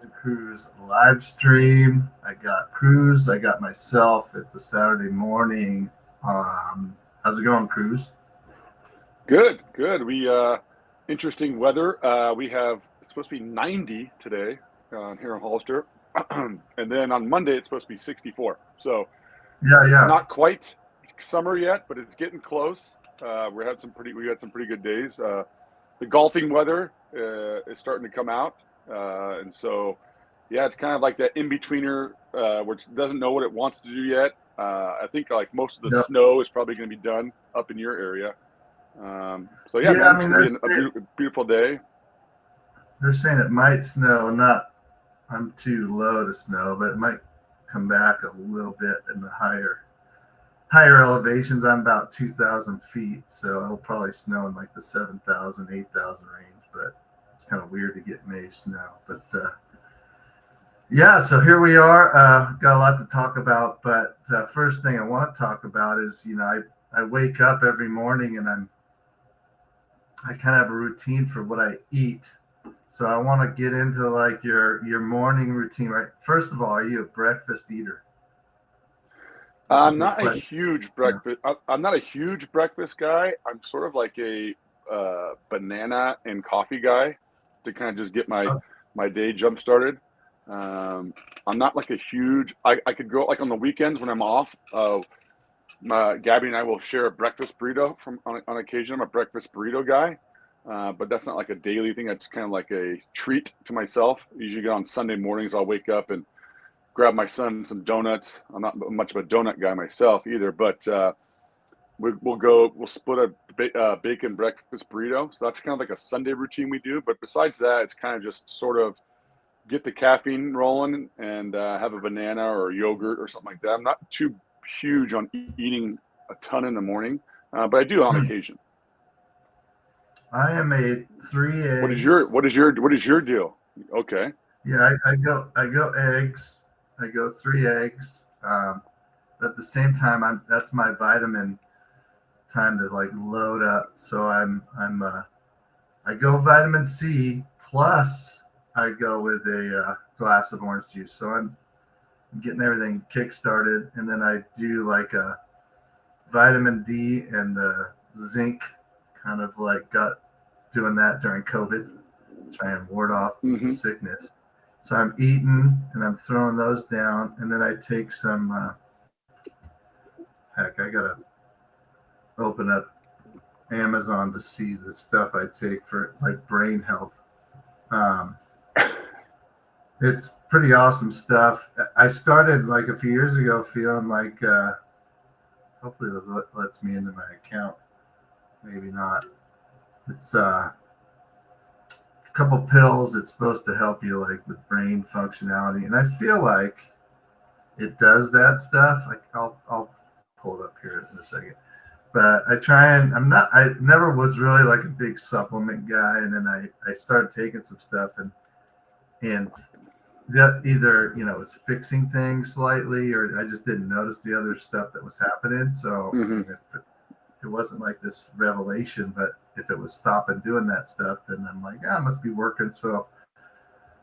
to Kreuz live stream. I got Kreuz. I got myself. It's a Saturday morning. How's it going, Kreuz? Good, good. Interesting weather. It's supposed to be 90 today here in Hollister. And then on Monday, it's supposed to be 64. So Yeah, it's yeah. not quite summer yet, but it's getting close. We had some pretty good days. The golfing weather is starting to come out. And so, yeah, it's kind of like that in-betweener which doesn't know what it wants to do yet. I think like most of the Yep. snow is probably going to be done up in your area. So yeah, Yeah, man, I it's mean, gonna be a beautiful day. they're saying it might snow. Not, I'm too low to snow, but it might come back a little bit in the higher elevations. I'm about 2,000 feet, so it'll probably snow in like the 7,000, 8,000 range. But it's kind of weird to get May snow. But yeah, so here we are. Got a lot to talk about, but first thing I want to talk about is, I wake up every morning and I kind of have a routine for what I eat. So I want to get into like your morning routine, right? First of all, are you a breakfast eater? That's a I'm big not a question. huge breakfast. I'm not a huge breakfast guy. I'm sort of like a banana and coffee guy to kind of just get Oh, my day jump started. Um, I'm not like a huge. I could go like on the weekends when I'm off. Gabby and I will share a breakfast burrito on occasion. I'm a breakfast burrito guy, but that's not like a daily thing. That's kind of like a treat to myself. Usually on Sunday mornings, I'll wake up and grab my son some donuts. I'm not much of a donut guy myself either, but we'll split a bacon breakfast burrito. So that's kind of like a Sunday routine we do. But besides that, it's kind of just sort of get the caffeine rolling and have a banana or yogurt or something like that. I'm not too huge on eating a ton in the morning, but I do on hmm. occasion. I am a three What is eggs. your deal? Okay. Yeah, I go eggs. I go three eggs. At the same time, that's my vitamin time to like load up. So I go vitamin C plus I go with a glass of orange juice. So I'm getting everything kick started, and then I do like a vitamin D and zinc, kind of like got doing that during COVID, try and ward off the Hmm. sickness. So I'm eating and I'm throwing those down, and then I take some. Heck, I gotta open up Amazon to see the stuff I take for like brain health. Um, it's pretty awesome stuff. I started like a few years ago feeling like, hopefully it lets me into my account. Maybe not. It's a couple pills. It's supposed to help you like with brain functionality, and I feel like it does that stuff. Like I'll pull it up here in a second. But I try and I never was really like a big supplement guy, and then I started taking some stuff and that either was fixing things slightly, or I just didn't notice the other stuff that was happening. So I Hmm. mean, it wasn't like this revelation, but if it was stopping doing that stuff, then I'm like, it must be working. So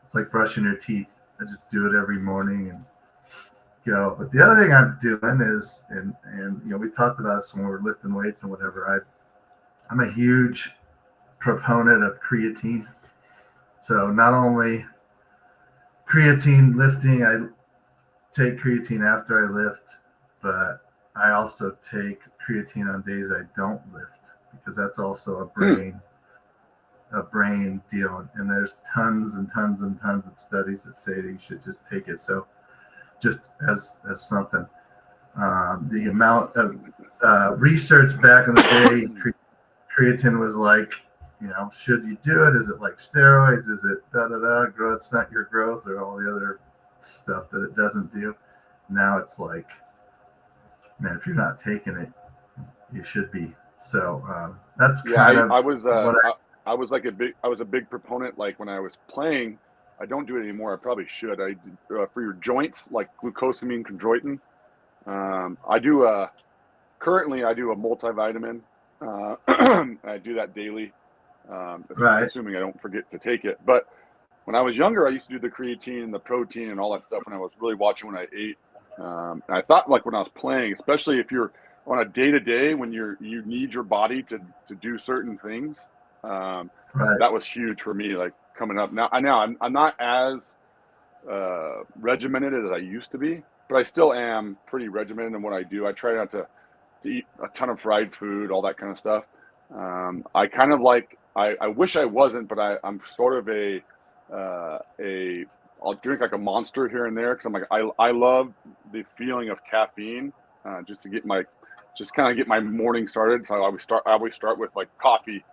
it's like brushing your teeth. I just do it every morning and go. But the other thing I'm doing is, and we talked about this when we were lifting weights and whatever. I'm a huge proponent of creatine. So not only creatine lifting, I take creatine after I lift, but I also take creatine on days I don't lift because that's also Hmm. a brain deal. And there's tons and tons and tons of studies that say that you should just take it. So just as something, the amount of research back in the day, creatine was like, should you do it? Is it like steroids? Is it da da da growth? It's not your growth or all the other stuff that it doesn't do. Now it's like, man, if you're not taking it, you should be. So that's Yeah, kind of what I was a big proponent. Like when I was playing, I don't do it anymore. I probably should. I did, for your joints, like glucosamine chondroitin. I do currently I do a multivitamin. I do that daily, I right. assuming I don't forget to take it. But when I was younger, I used to do the creatine and the protein and all that stuff when I was really watching when I ate. And I thought like when I was playing, especially if you're on a day to day when you need your body to do certain things, Right. that was huge for me. Like coming up now, I'm not as regimented as I used to be, but I still am pretty regimented in what I do. I try not to eat a ton of fried food, all that kind of stuff. I kind of like I wish I wasn't, but I'm sort of I'll drink like a Monster here and there because I'm like I love the feeling of caffeine just to get my morning started. So I always start with like coffee,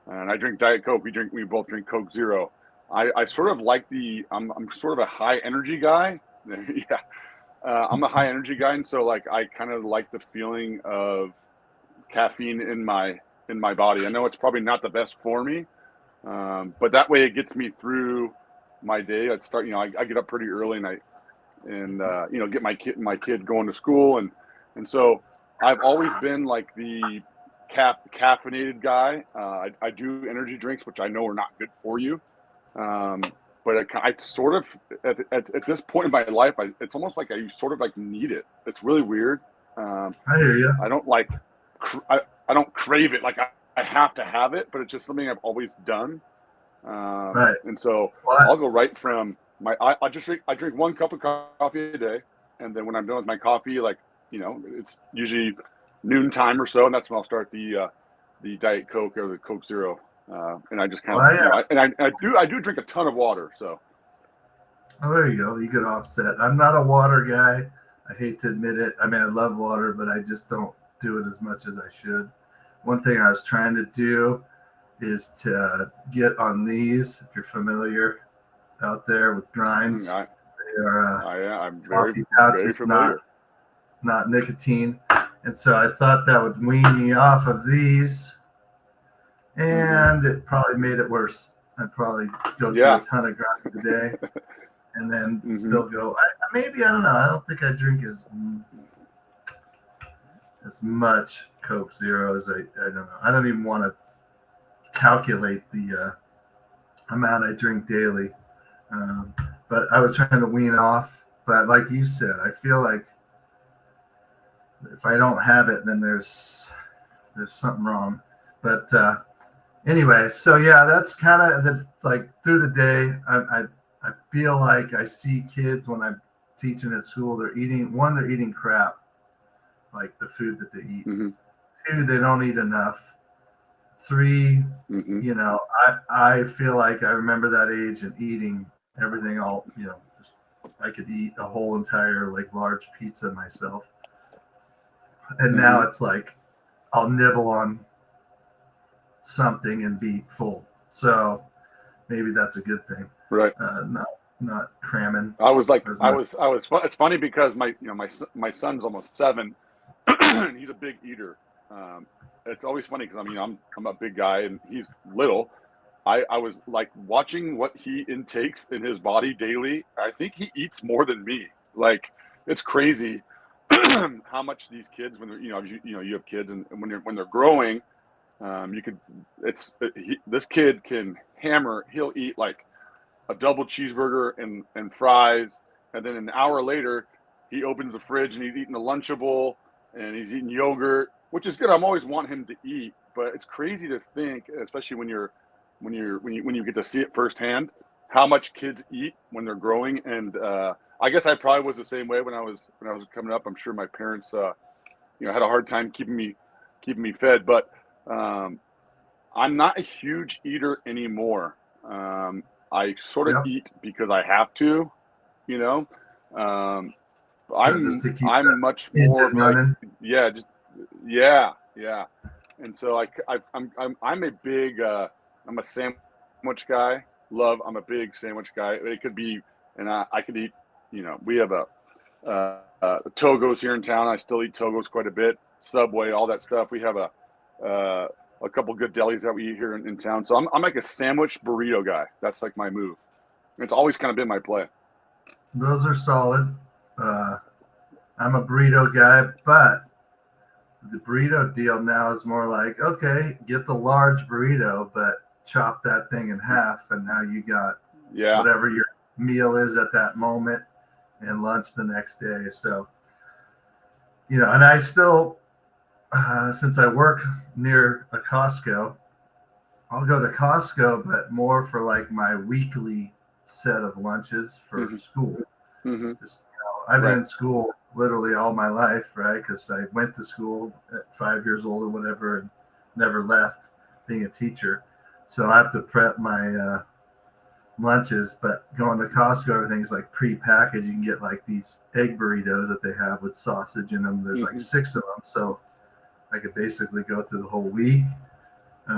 and I drink Diet Coke. We both drink Coke Zero. I sort of like I'm sort of a high energy guy. Yeah, I'm a high energy guy, and so like I kind of like the feeling of caffeine in my body. I know it's probably not the best for me, but that way it gets me through my day. I start, I get up pretty early and get my kid going to school, and so I've always been like the caffeinated guy. I do energy drinks, which I know are not good for you. But I sort of at this point in my life, it's almost like I sort of like need it. It's really weird. I hear you. I don't like I don't crave it like I have to have it, but it's just something I've always done. Right. And so I'll go right from I drink 1 cup of coffee a day, and then when I'm done with my coffee, like it's usually noontime or so, and that's when I'll start the Diet Coke or the Coke Zero. And I just kind of, I do drink a ton of water. So. Oh, there you go. You could offset. I'm not a water guy. I hate to admit it. I mean, I love water, but I just don't do it as much as I should. One thing I was trying to do is to get on these, if you're familiar out there with grinds. They are I'm coffee pouches, not nicotine. And so I thought that would wean me off of these. And it probably made it worse. I'd probably go through a ton of grinds a day, and then still go. I don't know. I don't think I drink as much Coke Zero as I don't know. I don't even want to calculate the amount I drink daily. But I was trying to wean off. But like you said, I feel like if I don't have it, then there's something wrong. But anyway, so yeah, that's kind of like through the day. I feel like I see kids when I'm teaching at school. They're eating crap, like the food that they eat. 2, they don't eat enough. 3, I feel like I remember that age and eating everything all, just I could eat a whole entire like large pizza myself. And now it's like I'll nibble on something and be full. So maybe that's a good thing. Right. Not cramming. It's funny because my son's almost 7 and he's a big eater. It's always funny because I'm a big guy and he's little. I was like watching what he intakes in his body daily. I think he eats more than me. Like it's crazy how much these kids, when they're, you have kids and when they're growing, this kid can hammer. He'll eat like a double cheeseburger and fries, and then an hour later, he opens the fridge and he's eating a Lunchable and he's eating yogurt, which is good. I'm always want him to eat, but it's crazy to think, especially when you get to see it firsthand, how much kids eat when they're growing. And I guess I probably was the same way when I was coming up. I'm sure my parents, had a hard time keeping me fed, but I'm not a huge eater anymore. I sort of eat because I have to, I'm much more like, yeah. And so I'm a big, I'm a sandwich guy. I'm a big sandwich guy. It could be, and I could eat, we have Togo's here in town. I still eat Togo's quite a bit. Subway, all that stuff. We have a couple good delis that we eat here in town. So I'm like a sandwich burrito guy. That's like my move. It's always kind of been my play. Those are solid. I'm a burrito guy, but the burrito deal now is more like, okay, get the large burrito, but chop that thing in half, and now you got Yeah. whatever your meal is at that moment, and lunch the next day. So, and I still, since I work near a Costco, I'll go to Costco, but more for like my weekly set of lunches for Mm-hmm. school. Mm-hmm. Just, I've been Right. in school literally all my life, right? Because I went to school at 5 years old or whatever and never left being a teacher. So I have to prep my lunches, but going to Costco, everything's like pre-packaged. You can get like these egg burritos that they have with sausage in them. There's like 6 of them. So I could basically go through the whole week.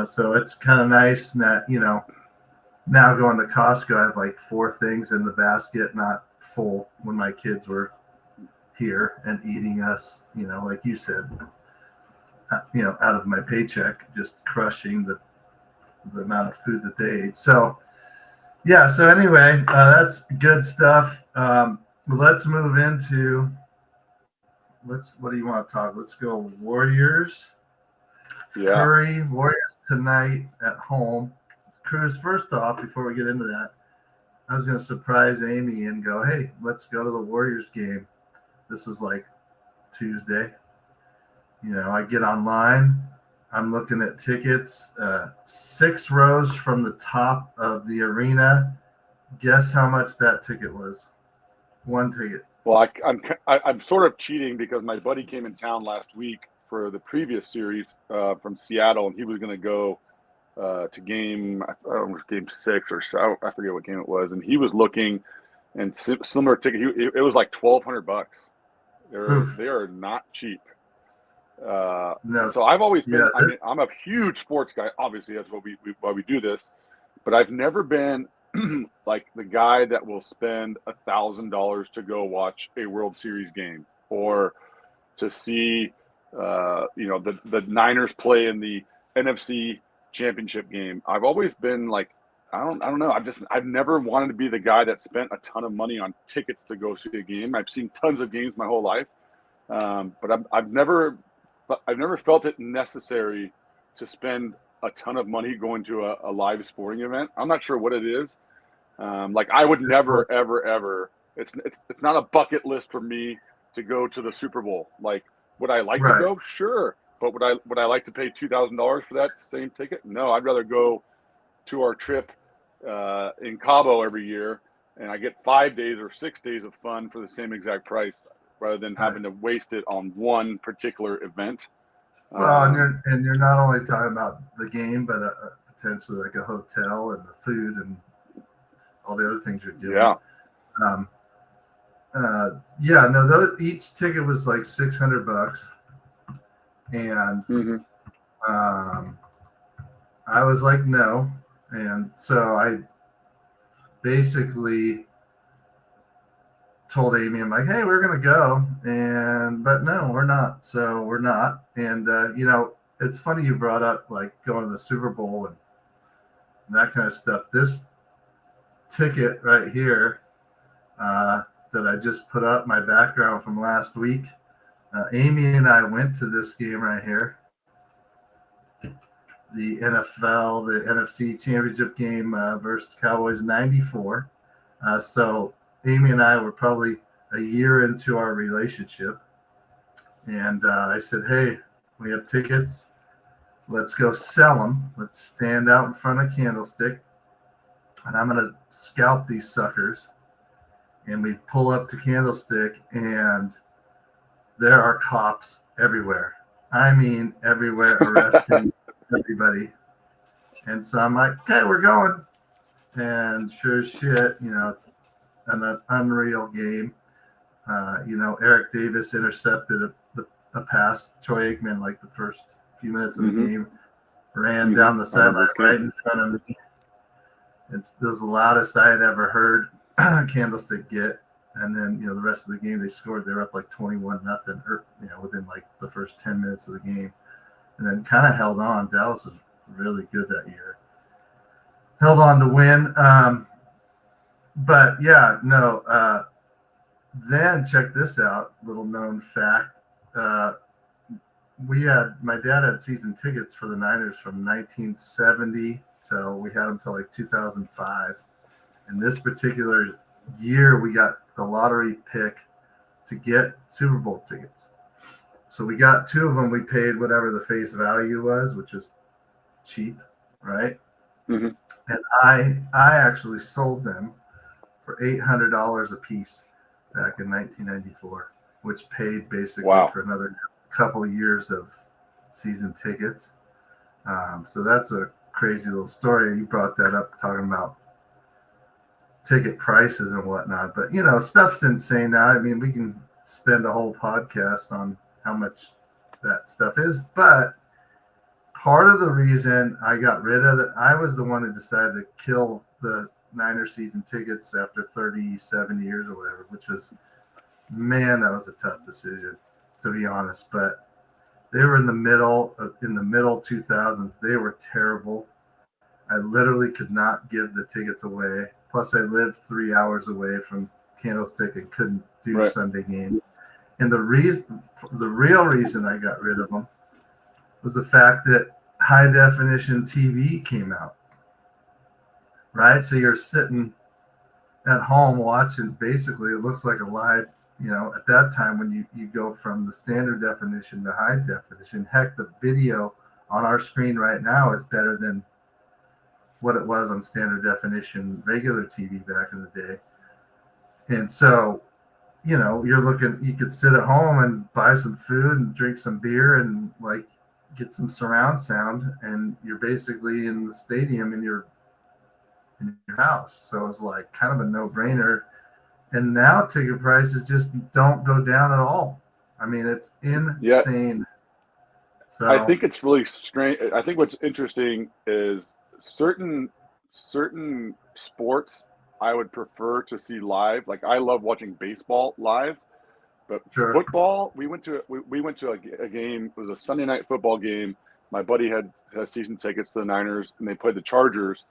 So it's kind of nice that, now going to Costco, I have like 4 things in the basket, not full when my kids were here and eating us, like you said, out of my paycheck, just crushing the amount of food that they ate. So, yeah. So anyway, that's good stuff. Let's move into, what do you want to talk? Let's go Warriors. Yeah. Curry, Warriors tonight at home. Cruz, first off, before we get into that, I was going to surprise Amy and go, hey, let's go to the Warriors game. This was like Tuesday. I get online. I'm looking at tickets, 6 rows from the top of the arena. Guess how much that ticket was? 1 ticket. Well, I'm sort of cheating because my buddy came in town last week for the previous series from Seattle, and he was going to go to game, I don't know, it was game 6 or so. I forget what game it was, and he was looking, and similar ticket. It was like $1,200. They are not cheap. No, and so I've always been. yeah, I mean, I'm a huge sports guy. Obviously, that's why we do this. But I've never been like the guy that will spend $1,000 to go watch a World Series game or to see, the Niners play in the NFC Championship game. I've always been like, I don't know. I've never wanted to be the guy that spent a ton of money on tickets to go see a game. I've seen tons of games my whole life, but I've never felt it necessary to spend a ton of money going to a live sporting event. I'm not sure what it is. Like I would never, ever, ever. It's not a bucket list for me to go to the Super Bowl. Like, would I like to right. go? Sure, but would I like to pay $2,000 for that same ticket? No, I'd rather go to our trip in Cabo every year, and I get 5 days or 6 days of fun for the same exact price, rather than having to waste it on one particular event. Well, and you're not only talking about the game, but potentially like a hotel and the food and all the other things you're doing. Yeah. Yeah. No, each ticket was like $600, and I was like, no, and so I basically told Amy, I'm like, hey, we're gonna go, but no, we're not. So we're not, and it's funny you brought up like going to the Super Bowl and that kind of stuff. This ticket right here that I just put up, my background from last week. Amy and I went to this game right here, the NFL, the NFC Championship game versus Cowboys '94. So Amy and I were probably a year into our relationship, and I said, "Hey, we have tickets. Let's go sell them. Let's stand out in front of Candlestick, and I'm gonna scalp these suckers." And we pull up to Candlestick, and there are cops everywhere. I mean, everywhere, arresting everybody. And so I'm like, okay, we're going. And sure as shit, it's an unreal game. Eric Davis intercepted a pass. Troy Aikman, like the first few minutes of the game, ran down the sideline right in front of me. It was the loudest I had ever heard Candlestick get. And then, the rest of the game, they scored. They were up like 21-0, within like the first 10 minutes of the game. And then kind of held on. Dallas was really good that year. Held on to win. But yeah, no. Then check this out, little known fact. My dad had season tickets for the Niners from 1970 till we had them till like 2005. And this particular year, we got the lottery pick to get Super Bowl tickets. So we got two of them. We paid whatever the face value was, which is cheap, right? Mm-hmm. And I actually sold them for $800 a piece back in 1994, which paid basically for another couple of years of season tickets. So that's a crazy little story. You brought that up talking about ticket prices and whatnot, but stuff's insane now. I mean, we can spend a whole podcast on how much that stuff is, but part of the reason I got rid of it, I was the one who decided to kill the Niner season tickets after 37 years or whatever, which was, man, that was a tough decision, to be honest. But they were in the middle 2000s. They were terrible. I literally could not give the tickets away. Plus, I lived 3 hours away from Candlestick and couldn't do Sunday games. And the real reason I got rid of them was the fact that high definition TV came out. Right? So you're sitting at home watching, basically, it looks like a live, at that time when you go from the standard definition to high definition, heck, the video on our screen right now is better than what it was on standard definition regular TV back in the day. And so, you could sit at home and buy some food and drink some beer and get some surround sound, and you're basically in the stadium in your house. So it's like kind of a no-brainer. And now ticket prices just don't go down at all. I mean, it's insane. Yeah. So I think it's really strange. I think what's interesting is certain sports I would prefer to see live. Like I love watching baseball live, but football, we went to a game. It was a Sunday night football game. My buddy had season tickets to the Niners, and they played the Chargers.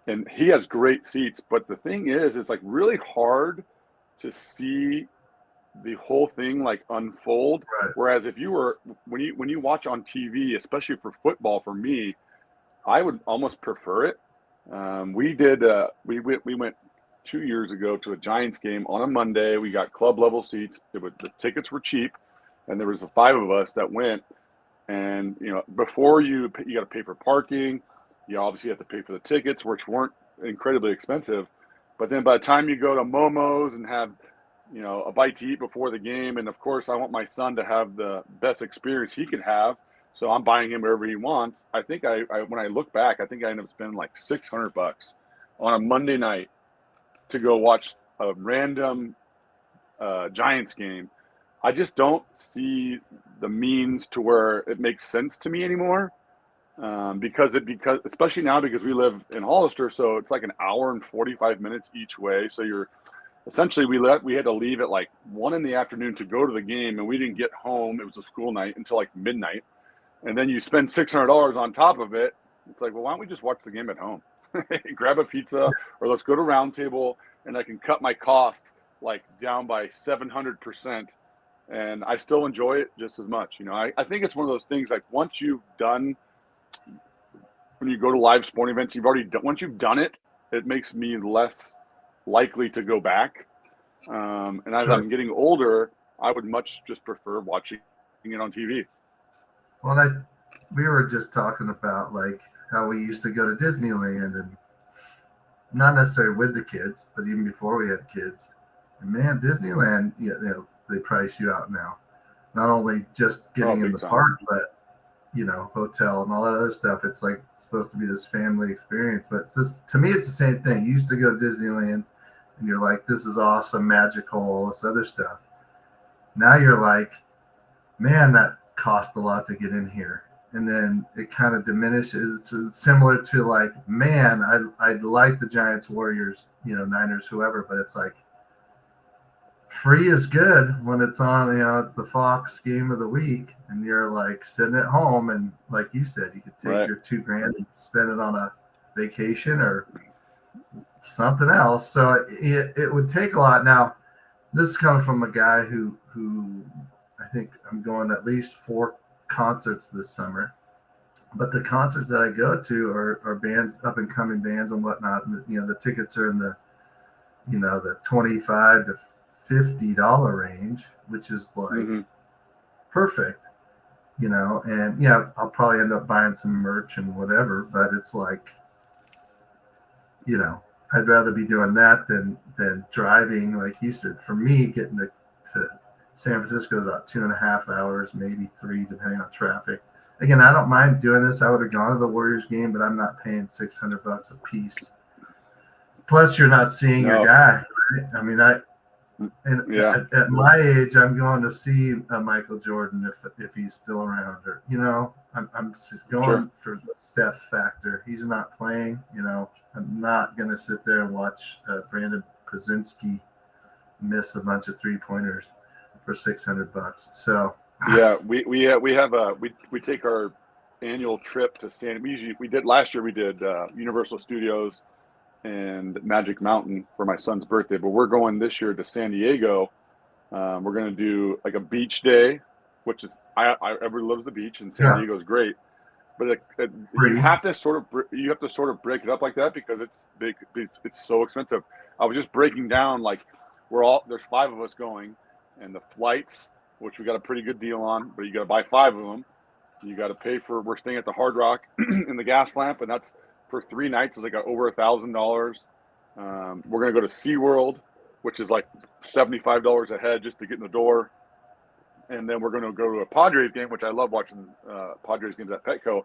And he has great seats, but the thing is, it's like really hard to see the whole thing unfold. Right. Whereas if you were when you watch on TV, especially for football, for me, I would almost prefer it. We went 2 years ago to a Giants game on a Monday. We got club level seats. The tickets were cheap, and there was 5 of us that went. And before you got to pay for parking. You obviously have to pay for the tickets, which weren't incredibly expensive. But then by the time you go to Momo's and have, a bite to eat before the game, and of course I want my son to have the best experience he could have, so I'm buying him whatever he wants. I think I when I look back, I think I ended up spending like $600 on a Monday night to go watch a random Giants game. I just don't see the means to where it makes sense to me anymore. Because especially now because we live in Hollister, so it's like an hour and 45 minutes each way. So you're essentially we had to leave at like 1 p.m. to go to the game, and we didn't get home. It was a school night until like midnight, and then you spend $600 on top of it. It's like, well, why don't we just watch the game at home? Grab a pizza, or let's go to Round Table, and I can cut my cost down by 700%, and I still enjoy it just as much. I think it's one of those things once you've done. When you go to live sporting events, once you've done it, it makes me less likely to go back. And as I'm getting older, I would much just prefer watching it on TV. Well, we were just talking about how we used to go to Disneyland, and not necessarily with the kids, but even before we had kids. And man, Disneyland, they price you out now. Not only just getting in the park, but hotel and all that other stuff. It's supposed to be this family experience, but it's just, to me, it's the same thing. You used to go to Disneyland and you're like, this is awesome, magical, all this other stuff. Now you're like, man, that cost a lot to get in here. And then it kind of diminishes. It's similar to man, I like the Giants, Warriors, Niners, whoever, but it's free is good when it's on, it's the Fox game of the week, and you're sitting at home, and like you said, you could take your $2,000 and spend it on a vacation or something else. So it would take a lot. Now, this is coming from a guy who I think I'm going at least 4 concerts this summer, but the concerts that I go to are bands, up and coming bands and whatnot. And, the tickets are in the the $25 to $50 range, which is like perfect, and yeah, I'll probably end up buying some merch and whatever, but it's like, I'd rather be doing that than driving, like you said. For me, getting to San Francisco is about 2.5 hours, maybe 3, depending on traffic. Again, I don't mind doing this. I would have gone to the Warriors game, but I'm not paying $600 a piece. Plus, you're not seeing your guy, right? I mean, at my age, I'm going to see Michael Jordan if he's still around, or I'm just going for the Steph factor. He's not playing, I'm not going to sit there and watch Brandon Krasinski miss a bunch of 3-pointers for $600. So yeah, we take our annual trip to we did last year. We did Universal Studios and Magic Mountain for my son's birthday, but we're going this year to San Diego. We're going to do like a beach day, which is everybody loves the beach, and San Diego is great. But you have to sort of break it up like that, because it's so expensive. I was just breaking down, like, there's 5 of us going, and the flights, which we got a pretty good deal on, but you got to buy 5 of them. You got to pay we're staying at the Hard Rock in the Gas Lamp, and that's for 3 nights is like over $1,000. We're gonna go to SeaWorld, which is like $75 a head just to get in the door. And then we're going to go to a Padres game, which I love watching Padres games at Petco.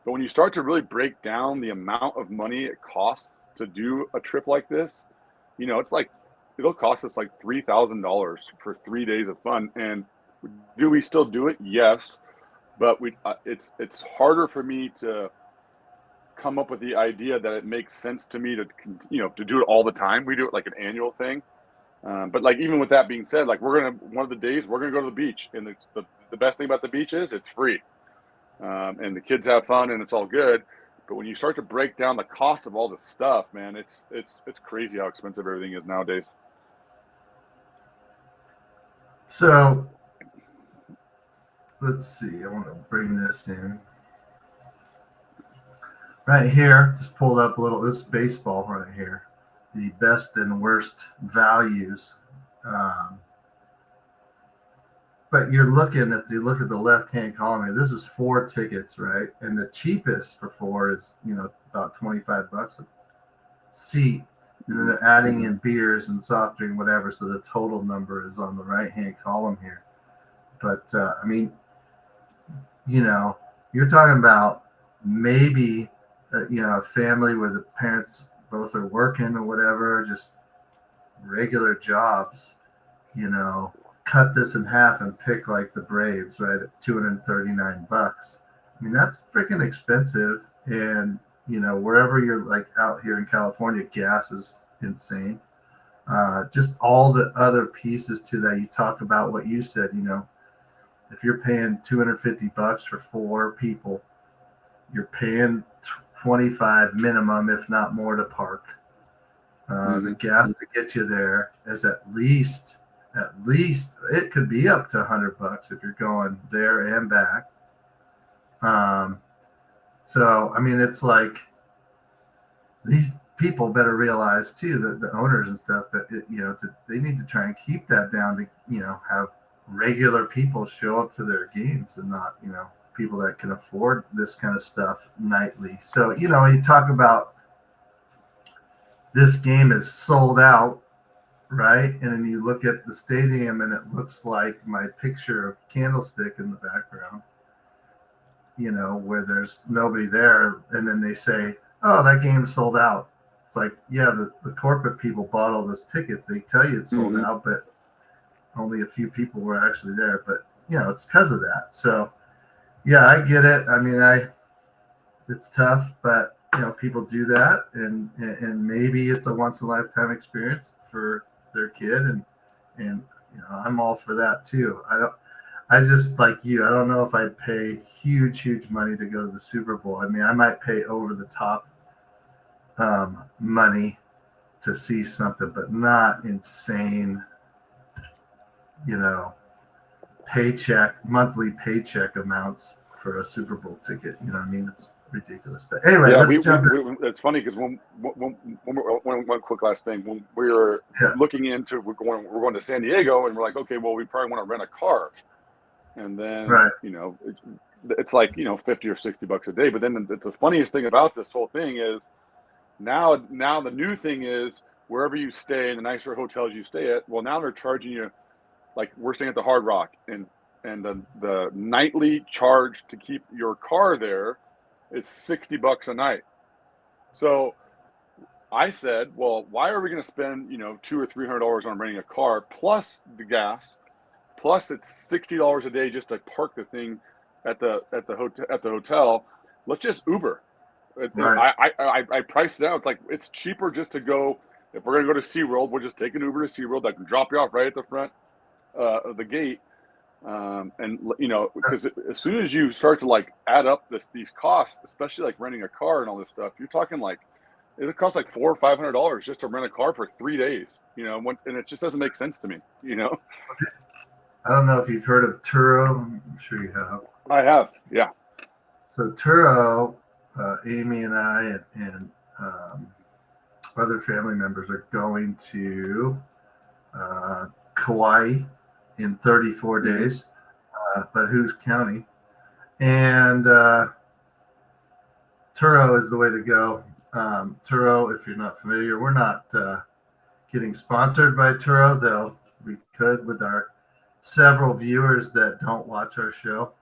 But when you start to really break down the amount of money it costs to do a trip like this, it's like, it'll cost us like $3,000 for 3 days of fun. And do we still do it? Yes. But it's harder for me to come up with the idea that it makes sense to me to do it all the time. We do it like an annual thing. But like, even with that being said, like, one of the days we're gonna go to the beach, and the best thing about the beach is it's free, and the kids have fun and it's all good. But when you start to break down the cost of all this stuff, man, it's crazy how expensive everything is nowadays. So let's see. I want to bring this in right here. Just pulled up a little. This baseball right here. The best and worst values. But you look at the left-hand column here, this is 4 tickets, right? And the cheapest for 4 is, about $25 a seat. And then they're adding in beers and soft drink, whatever. So the total number is on the right-hand column here. But, I mean, you're talking about maybe, a family where the parents both are working or whatever, just regular jobs, cut this in half and pick like the Braves, right, at $239. I mean, that's freaking expensive. And, wherever you're, like out here in California, gas is insane. Just all the other pieces to that. You talk about what you said, if you're paying $250 for 4 people, you're paying 25 minimum, if not more, to park. The gas to get you there is at least it could be up to $100 if you're going there and back. So I mean, it's like these people better realize too, that the owners and stuff, that they need to try and keep that down to have regular people show up to their games, and not people that can afford this kind of stuff nightly. So you talk about this game is sold out, right? And then you look at the stadium and it looks like my picture of Candlestick in the background, where there's nobody there. And then they say, oh, that game's sold out. It's like, yeah, the corporate people bought all those tickets. They tell you it's sold out, but only a few people were actually there. But, it's because of that. So, yeah, I get it. I mean, it's tough, but, people do that. And maybe it's a once in a lifetime experience for their kid. And I'm all for that too. I just, like you, I don't know if I'd pay huge money to go to the Super Bowl. I mean, I might pay over the top money to see something, but not insane, monthly paycheck amounts for a Super Bowl ticket. I mean, it's ridiculous. But anyway, Yeah, let's jump in. it's funny because one quick last thing, when we were looking into we're going to San Diego, and we're like, okay, well, we probably want to rent a car, and then it's like 50 or $60 a day. But then the funniest thing about this whole thing is now the new thing is wherever you stay in the nicer hotels you stay at, well, now they're charging you, like we're staying at the Hard Rock, and the nightly charge to keep your car there, it's $60 a night. So I said, well, why are we going to spend $200 or $300 on renting a car plus the gas, plus it's $60 a day just to park the thing at the hotel? Let's just Uber. Right. I priced it out. It's like it's cheaper just to go. If we're going to go to SeaWorld, we'll just take an Uber to SeaWorld. I can drop you off right at the front of the gate. Because as soon as you start to like add up these costs, especially like renting a car and all this stuff, you're talking like it costs like $400 or $500 just to rent a car for 3 days. And it just doesn't make sense to me. I don't know if you've heard of Turo. I'm sure you have. I have, yeah. So Turo, Amy and I and other family members are going to Kauai in 34 days, but who's counting? And Turo is the way to go. Turo, if you're not familiar, we're not getting sponsored by Turo, though we could with our several viewers that don't watch our show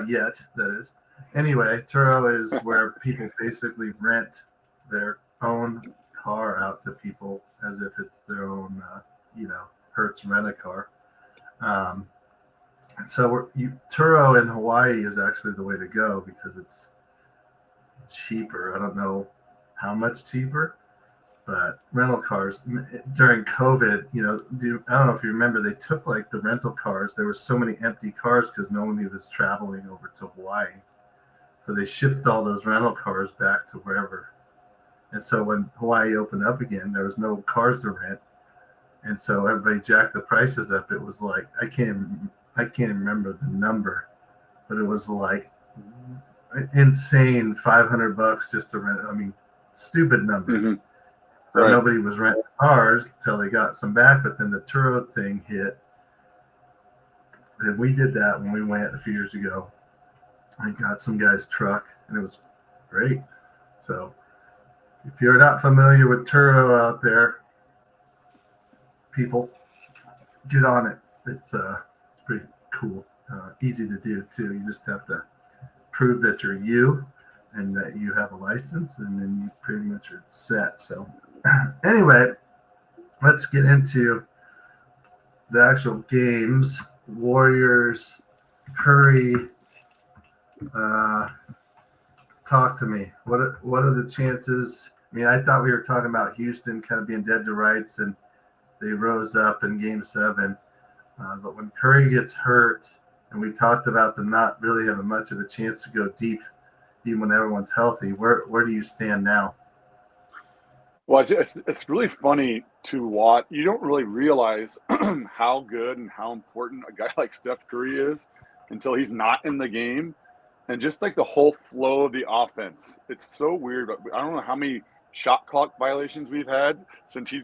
yet, that is. Anyway, Turo is where people basically rent their own car out to people as if it's their own, Hertz rent-a-car. So Turo in Hawaii is actually the way to go because it's cheaper. I don't know how much cheaper, but rental cars during COVID, I don't know if you remember, they took like the rental cars. There were so many empty cars because nobody was traveling over to Hawaii. So they shipped all those rental cars back to wherever. And so when Hawaii opened up again, there was no cars to rent. And so everybody jacked the prices up. It was like, I can't remember the number, but it was like insane, $500 just to rent. I mean, stupid numbers. Mm-hmm. So right. Nobody was renting cars until they got some back, but then the Turo thing hit. And we did that when we went a few years ago. I got some guy's truck, and it was great. So if you're not familiar with Turo out there, people, get on it. It's pretty cool. Easy to do, too. You just have to prove that you're you and that you have a license, and then you pretty much are set. So anyway, let's get into the actual games. Warriors, Curry, talk to me. What are the chances? I mean, I thought we were talking about Houston kind of being dead to rights, and they rose up in Game 7. But when Curry gets hurt, and we talked about them not really having much of a chance to go deep, even when everyone's healthy, where do you stand now? Well, it's really funny to watch. You don't really realize how good and how important a guy like Steph Curry is until he's not in the game. And just like the whole flow of the offense, it's so weird. I don't know how many shot clock violations we've had since he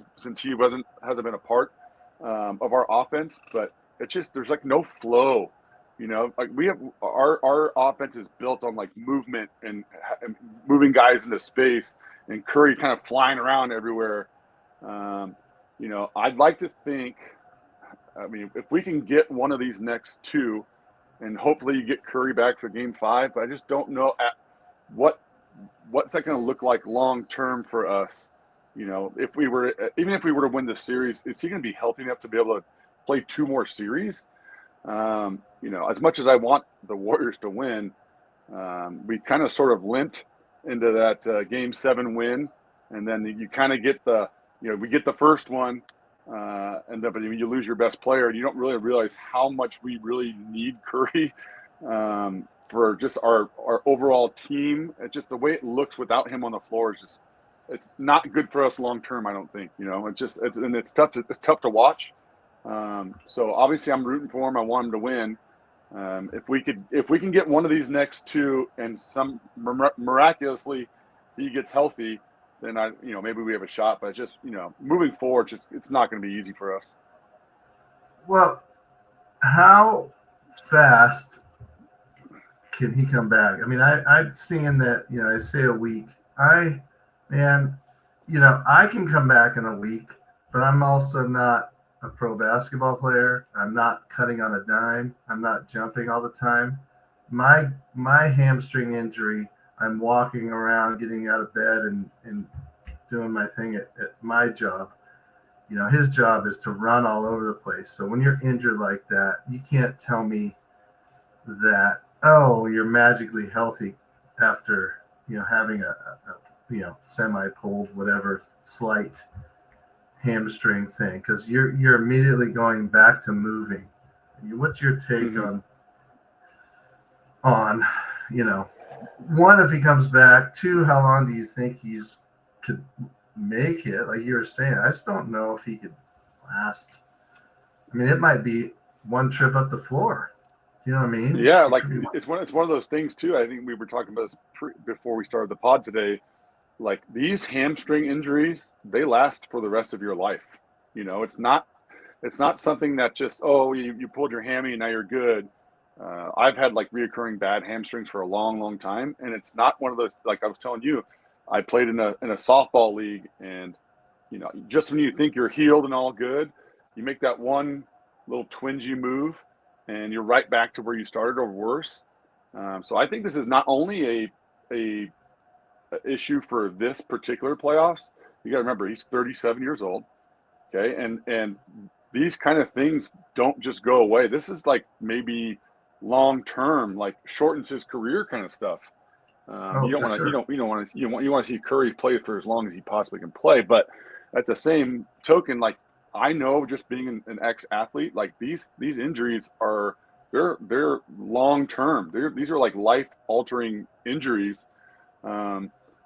hasn't been a part of our offense, but it's just there's like no flow. Like we have our offense is built on like movement and moving guys into space, and Curry kind of flying around everywhere. I'd like to think, I mean, if we can get one of these next two, and hopefully you get Curry back for Game 5, but I just don't know what's that going to look like long term for us. Even if we were to win the series, is he going to be healthy enough to be able to play 2 more series? As much as I want the Warriors to win, we kind of sort of limped into that Game 7 win, and then you kind of get we get the first one, and then but you lose your best player, and you don't really realize how much we really need Curry for just our overall team. It's just the way it looks without him on the floor is just it's not good for us long term. I don't think it's tough to watch. So obviously I'm rooting for him. I want him to win. If we can get one of these next two, and some miraculously he gets healthy, then maybe we have a shot. But just moving forward, it's not going to be easy for us. Well, how fast can he come back? I mean, I've seen that, I say a week. I can come back in a week, but I'm also not a pro basketball player. I'm not cutting on a dime. I'm not jumping all the time. My hamstring injury, I'm walking around, getting out of bed and doing my thing at my job. His job is to run all over the place. So when you're injured like that, you can't tell me that, oh, you're magically healthy after, having a semi-pulled, whatever, slight hamstring thing, because you're immediately going back to moving. What's your take on one, if he comes back, two, how long do you think he's could make it? Like you were saying, I just don't know if he could last. I mean, it might be one trip up the floor. You know what I mean? Yeah, like it's one of those things too. I think we were talking about this before we started the pod today. Like these hamstring injuries, they last for the rest of your life. It's not something that just, oh, you pulled your hammy and now you're good. I've had like reoccurring bad hamstrings for a long, long time, and it's not one of those, like I was telling you, I played in a softball league, and just when you think you're healed and all good, you make that one little twingy move, and you're right back to where you started or worse. So I think this is not only a issue for this particular playoffs. You got to remember, he's 37 years old. Okay. And these kind of things don't just go away. This is like maybe long-term, like shortens his career kind of stuff. You don't want to, you want to see Curry play for as long as he possibly can play. But at the same token, like I know, just being an ex-athlete, like these injuries are, they're long-term. These are like life-altering injuries.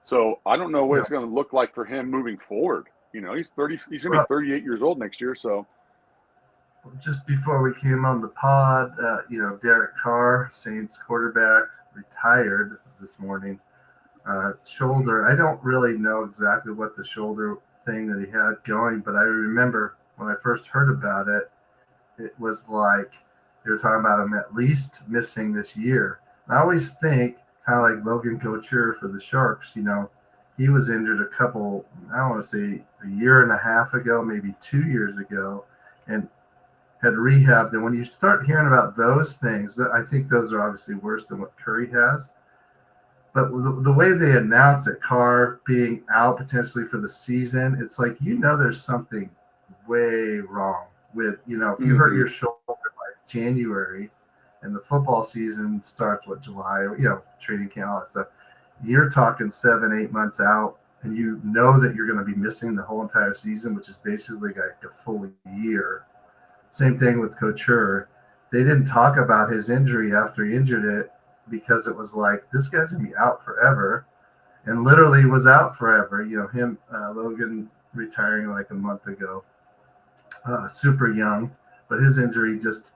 So I don't know what it's going to look like for him moving forward. He's 30. He's going to be 38 years old next year. So just before we came on the pod, Derek Carr, Saints quarterback, retired this morning. Shoulder. I don't really know exactly what the shoulder thing that he had going, but I remember when I first heard about it, it was like they were talking about him at least missing this year. I always think, kind of like Logan Couture for the Sharks, he was injured a couple, I don't want to say a year and a half ago, maybe 2 years ago, and had rehabbed. And when you start hearing about those things, I think those are obviously worse than what Curry has. But the way they announced that Carr being out potentially for the season, it's like, there's something way wrong with, if you hurt your shoulder like January and the football season starts, July, training camp, all that stuff, you're talking 7-8 months out, and you know that you're going to be missing the whole entire season, which is basically like a full year. Same thing with Couture. They didn't talk about his injury after he injured it, because it was like, this guy's going to be out forever, and literally was out forever. Logan retiring like a month ago, super young, but his injury just,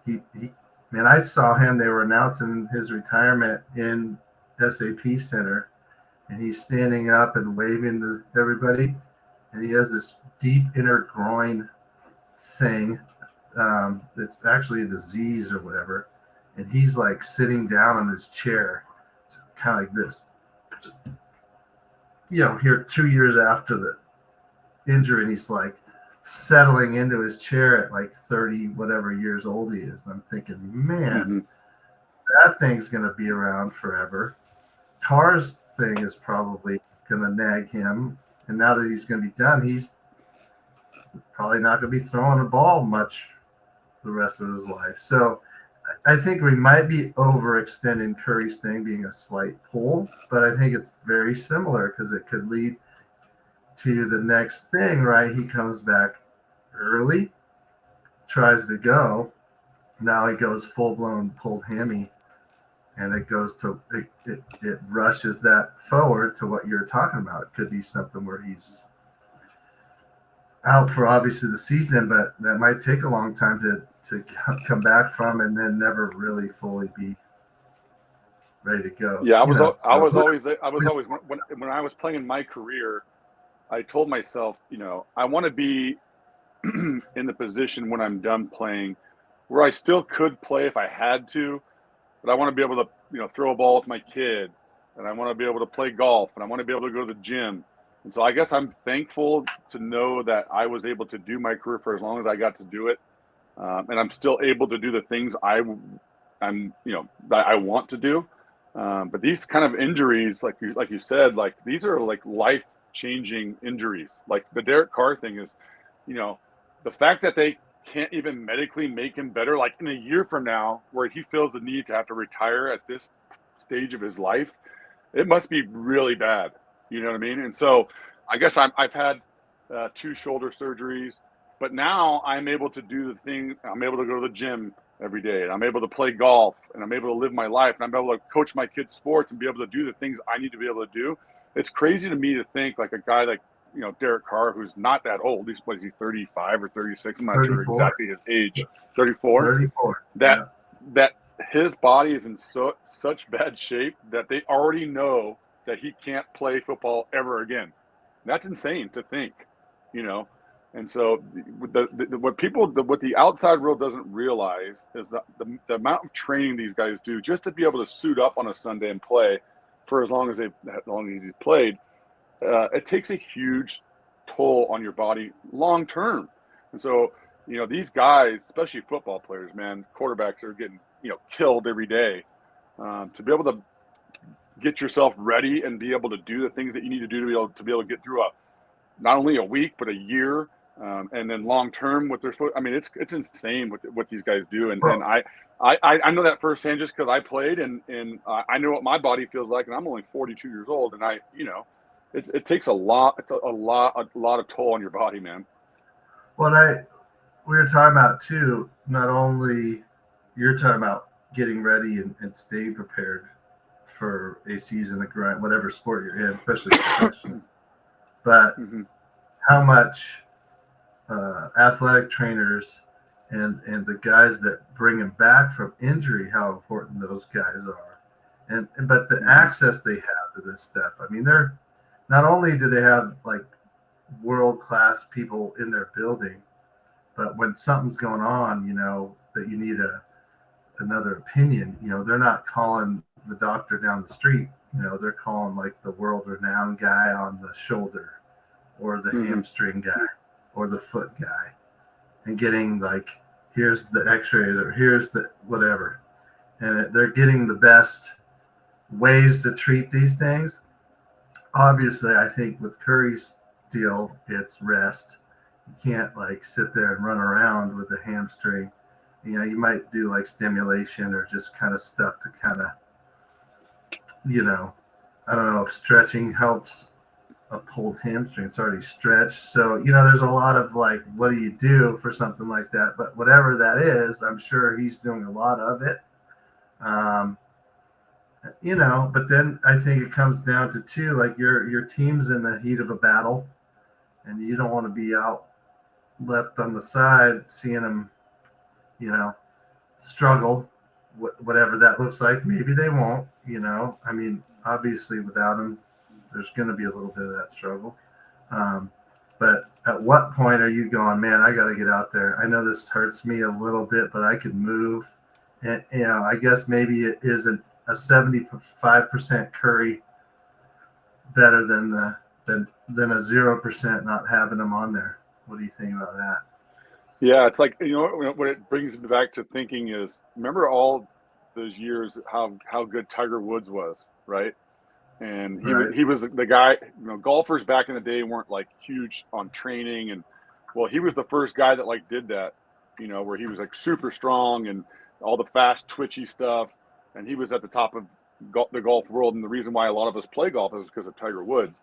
man, I saw him, they were announcing his retirement in SAP Center, and he's standing up and waving to everybody, and he has this deep inner groin thing. It's actually a disease or whatever, and he's like sitting down on his chair, kind of like this. Just, here 2 years after the injury, and he's like settling into his chair at like 30 whatever years old he is. And I'm thinking, man, that thing's going to be around forever. Carr's thing is probably going to nag him, and now that he's going to be done, he's probably not going to be throwing a ball much the rest of his life. So I think we might be overextending Curry's thing being a slight pull, but I think it's very similar, because it could lead to the next thing, right? He comes back early, tries to go. Now he goes full-blown pulled hammy, and it goes to it rushes that forward to what you're talking about. It could be something where he's out for obviously the season, but that might take a long time to come back from, and then never really fully be ready to go. Yeah, You know, I was so always when I was playing in my career, I told myself, I want to be in the position when I'm done playing where I still could play if I had to, but I want to be able to, throw a ball with my kid, and I want to be able to play golf, and I want to be able to go to the gym. And so I guess I'm thankful to know that I was able to do my career for as long as I got to do it. And I'm still able to do the things that I want to do. But these kind of injuries, like you said, like these are like life-changing injuries. Like the Derek Carr thing is, the fact that they can't even medically make him better, like in a year from now, where he feels the need to have to retire at this stage of his life, it must be really bad. You know what I mean? And so I guess I've had 2 shoulder surgeries, but now I'm able to do the thing. I'm able to go to the gym every day, and I'm able to play golf, and I'm able to live my life, and I'm able to coach my kids' sports and be able to do the things I need to be able to do. It's crazy to me to think like a guy like, Derek Carr, who's not that old. He's 35 or 36. I'm not sure 34. exactly his age. 34. 34. That his body is in such bad shape that they already know that he can't play football ever again. That's insane to think, And so what the outside world doesn't realize is that the amount of training these guys do just to be able to suit up on a Sunday and play for as long as he's played, it takes a huge toll on your body long term. And so, these guys, especially football players, man, quarterbacks are getting, killed every day. To be able to get yourself ready and be able to do the things that you need to do to be able to get through not only a week, but a year. And then long term, what they're supposed. I mean, it's insane what these guys do, and I know that firsthand just because I played, and I know what my body feels like, and I'm only 42 years old, and it takes a lot. It's a lot of toll on your body, man. Well, we were talking about too. Not only you're talking about getting ready and staying prepared for a season of grind, whatever sport you're in, especially professional, but how much athletic trainers and the guys that bring them back from injury, how important those guys are, but the access they have to this stuff. I mean, they're not only do they have like world-class people in their building, but when something's going on, that you need another opinion, they're not calling the doctor down the street. They're calling like the world-renowned guy on the shoulder or the hamstring guy or the foot guy, and getting like, here's the x-rays or here's the whatever. And they're getting the best ways to treat these things. Obviously, I think with Curry's deal, it's rest. You can't like sit there and run around with a hamstring. You might do like stimulation or just kind of stuff to kind of, I don't know if stretching helps a pulled hamstring. It's already stretched. So, there's a lot of like, what do you do for something like that? But whatever that is, I'm sure he's doing a lot of it. But then I think it comes down to too, like your team's in the heat of a battle, and you don't want to be out left on the side seeing them, struggle, whatever that looks like. Maybe they won't, I mean, obviously without him, there's going to be a little bit of that struggle. But at what point are you going, man, I got to get out there. I know this hurts me a little bit, but I can move. And, I guess maybe it isn't a 75% Curry better than a 0% not having him on there. What do you think about that? Yeah, it's like, what it brings me back to thinking is, remember all those years how good Tiger Woods was, right? And he was the guy. Golfers back in the day weren't like huge on training, and he was the first guy that like did that, where he was like super strong and all the fast twitchy stuff, and he was at the top of the golf world. And the reason why a lot of us play golf is because of Tiger Woods.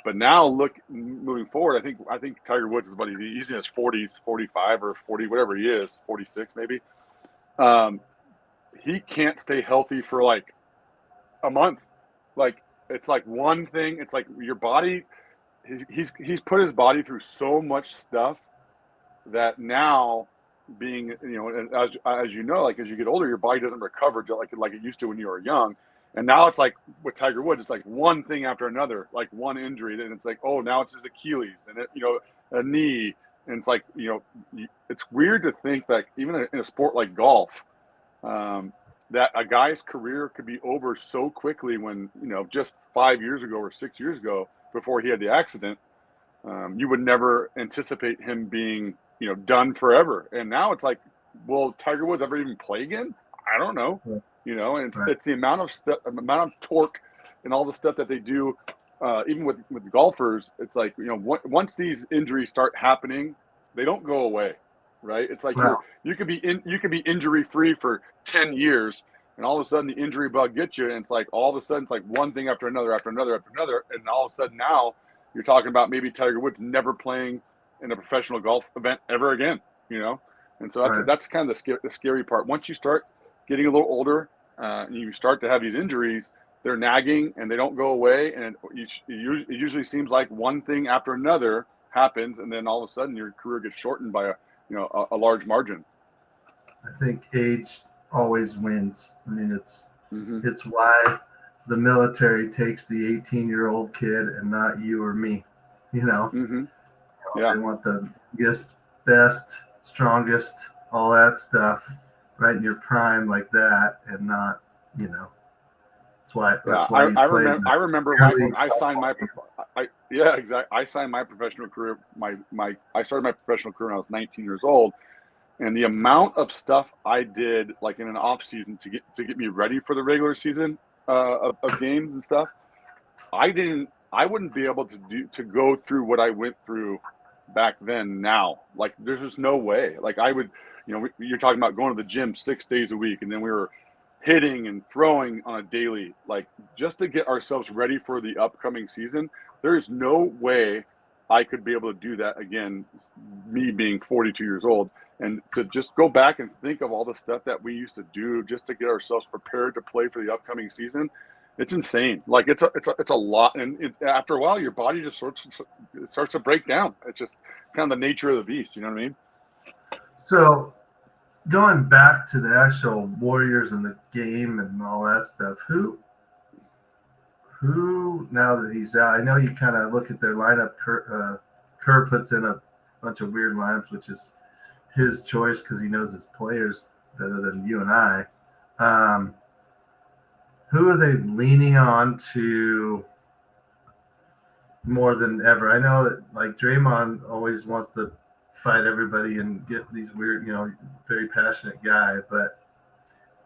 But now moving forward, I think Tiger Woods is he's in his 40s, 45 or 40, whatever he is, 46 maybe. He can't stay healthy for like a month. Like, it's like one thing. It's like your body, he's put his body through so much stuff that now, being, and as you know, like as you get older, your body doesn't recover like it used to when you were young. And now it's like with Tiger Woods, it's like one thing after another, like one injury, and it's like, oh, now it's his Achilles, and a knee, and it's like, it's weird to think that even in a sport like golf, that a guy's career could be over so quickly when, just 5 years ago or 6 years ago, before he had the accident, you would never anticipate him being, done forever. And now it's like, will Tiger Woods ever even play again? I don't know. And it's the amount of torque and all the stuff that they do, even with golfers. It's like, once these injuries start happening, they don't go away, right? It's like you could be injury free for 10 years, and all of a sudden the injury bug gets you, and it's like all of a sudden it's like one thing after another, and all of a sudden now you're talking about maybe Tiger Woods never playing in a professional golf event ever again, And so that's kind of the scary part. Once you start getting a little older, and you start to have these injuries, they're nagging and they don't go away. And it usually seems like one thing after another happens, and then all of a sudden your career gets shortened by a large margin. I think age always wins. I mean, it's why the military takes the 18-year-old kid and not you or me. They want the biggest, best, strongest, all that stuff right in your prime like that, and not, that's why I remember when I signed my I signed my professional career. I started my professional career when I was 19 years old, and the amount of stuff I did, like in an off season, to get me ready for the regular season of games and stuff, I wouldn't be able to go through what I went through back then now. Like, there's just no way. Like, I would, you're talking about going to the gym 6 days a week, and then we were hitting and throwing on a daily, like, just to get ourselves ready for the upcoming season. There's no way I could be able to do that again, me being 42 years old, and to just go back and think of all the stuff that we used to do just to get ourselves prepared to play for the upcoming season. It's insane. Like, it's a lot. And after a while, your body just starts to break down. It's just kind of the nature of the beast. You know what I mean? So going back to the actual Warriors and the game and all that stuff, who now that he's out, I know you kind of look at their lineup. Kerr puts in a bunch of weird lineups, which is his choice because he knows his players better than you and I. Who are they leaning on to more than ever? I know that, like, Draymond always wants to fight everybody and get these weird, very passionate guy, but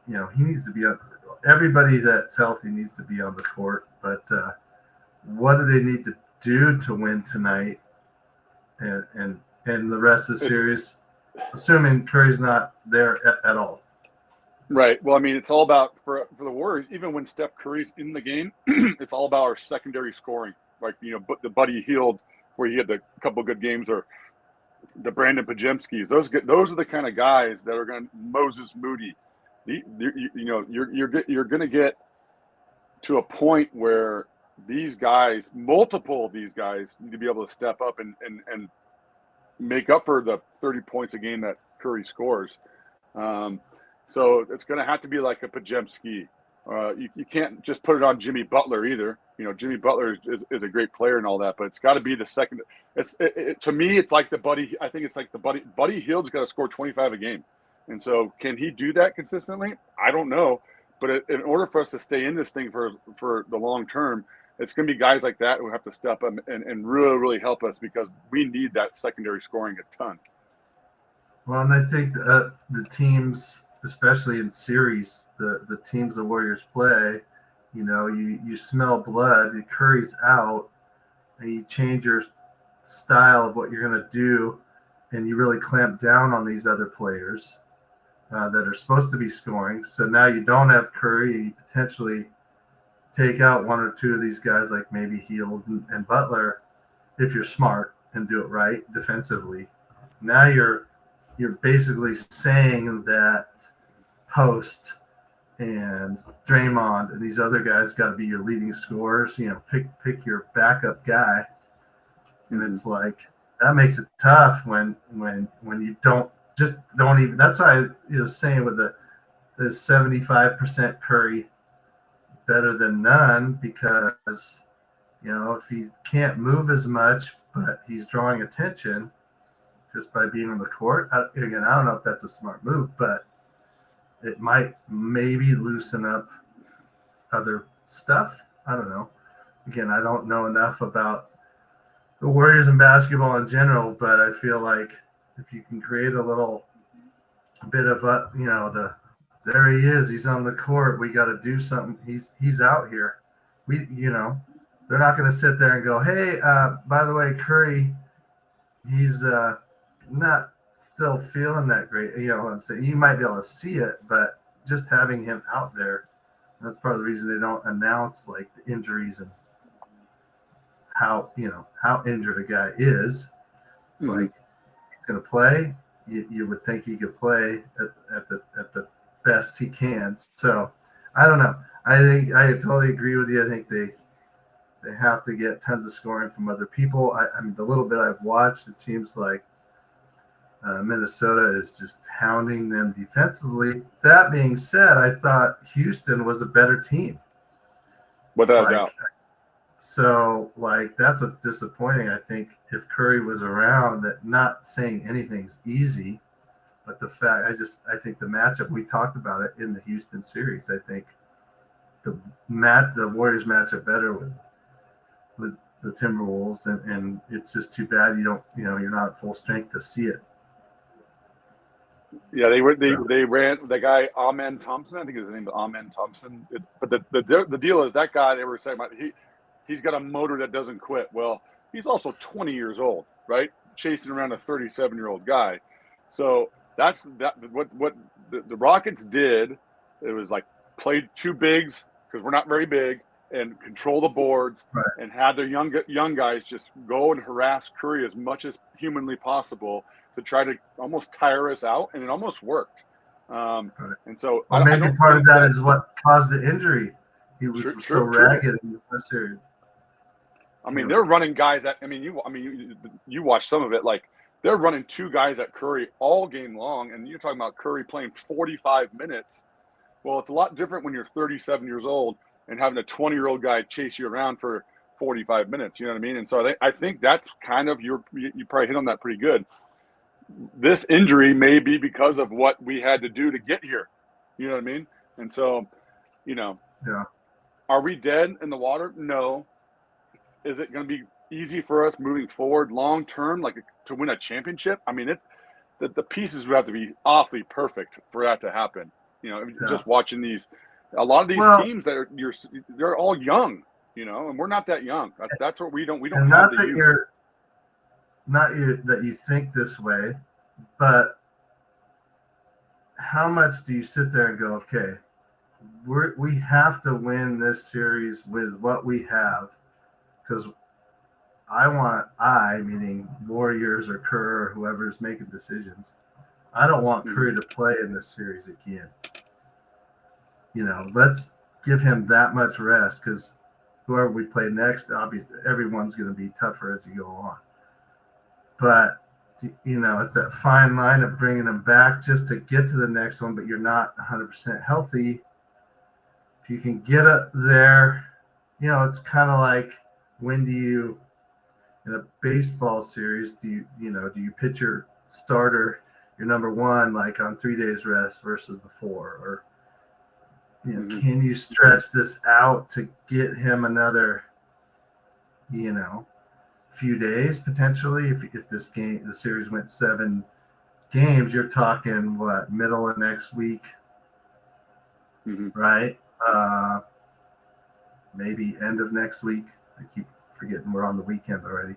he needs to be on. Everybody that's healthy needs to be on the court. But what do they need to do to win tonight and the rest of the series, assuming Curry's not there at all? Right. Well, I mean, it's all about for the Warriors. Even when Steph Curry's in the game, it's all about our secondary scoring. Like, the Buddy Hield, where he had a couple of good games, or the Brandon Pajemskis. Those are the kind of guys that are going to Moses Moody. You're going to get to a point where these guys, multiple of these guys, need to be able to step up and make up for the 30 points a game that Curry scores. So it's going to have to be like a Pajemski. You can't just put it on Jimmy Butler either. Jimmy Butler is a great player and all that, but it's got to be the second. To me, it's like the Buddy. I think it's like the Buddy Hield's got to score 25 a game, and so can he do that consistently? I don't know, but in order for us to stay in this thing for the long term, it's going to be guys like that who have to step up and really, really help us, because we need that secondary scoring a ton. Well, and I think the teams, especially in series, the teams the Warriors play, you smell blood, Curry's out, and you change your style of what you're going to do, and you really clamp down on these other players that are supposed to be scoring. So now you don't have Curry, and you potentially take out one or two of these guys, like maybe Hield and Butler, if you're smart and do it right defensively. Now you're basically saying that Post and Draymond and these other guys got to be your leading scorers. Pick your backup guy, and it's like that makes it tough when you don't just don't even. That's why I was saying with the 75% Curry better than none, because if he can't move as much, but he's drawing attention just by being on the court. Again, I don't know if that's a smart move, but it might maybe loosen up other stuff. I don't know. Again, I don't know enough about the Warriors and basketball in general, but I feel like if you can create a little bit of there he is, he's on the court, we got to do something. He's out here. They're not going to sit there and go, hey, by the way, Curry, he's not still feeling that great. You know what I'm saying? You might be able to see it, but just having him out there, that's part of the reason they don't announce like the injuries and how injured a guy is. It's like he's going to play. You would think he could play at the best he can. So I don't know. I totally agree with you. I think they have to get tons of scoring from other people. I mean, the little bit I've watched, it seems like Minnesota is just hounding them defensively. That being said, I thought Houston was a better team. Without doubt. So, that's what's disappointing. I think if Curry was around, that not saying anything's easy, but the fact, I think the matchup, we talked about it in the Houston series. I think the Warriors match up better with the Timberwolves, and it's just too bad you're not at full strength to see it. Yeah, they ran the guy Amen Thompson. I think his name is Amen Thompson. But the deal is that guy they were saying about he's got a motor that doesn't quit. Well, he's also 20 years old, right? Chasing around a 37-year-old guy. So what the Rockets did. It was like played two bigs because we're not very big and control the boards, right, and have their young guys just go and harass Curry as much as humanly possible to try to almost tire us out, and it almost worked. right. And so maybe part of that is what caused the injury. He was so ragged in the first series. I mean, they're running guys at. You watch some of it. Like they're running two guys at Curry all game long, and you're talking about Curry playing 45 minutes. Well, it's a lot different when you're 37 years old and having a 20-year-old guy chase you around for 45 minutes. You know what I mean? And so I think that's kind of you probably hit on that pretty good. This injury may be because of what we had to do to get here. You know what I mean? And so, yeah. Are we dead in the water? No. Is it going to be easy for us moving forward long term, like to win a championship? I mean, the pieces would have to be awfully perfect for that to happen. Just watching a lot of these teams they're all young, and we're not that young. That's what we don't have the youth. That you think this way, but how much do you sit there and go, okay, we have to win this series with what we have, because meaning Warriors or Kerr or whoever's making decisions, I don't want Curry to play in this series again. Let's give him that much rest, because whoever we play next, obviously everyone's going to be tougher as you go on. But, it's that fine line of bringing them back just to get to the next one, but you're not 100% healthy. If you can get up there, it's kind of like, when do you, in a baseball series, do you pitch your starter, your number one, like on 3 days rest versus the 4? Or, can you stretch this out to get him another, few days potentially? If the series went 7 games, you're talking middle of next week, right? Maybe end of next week. I keep forgetting we're on the weekend already.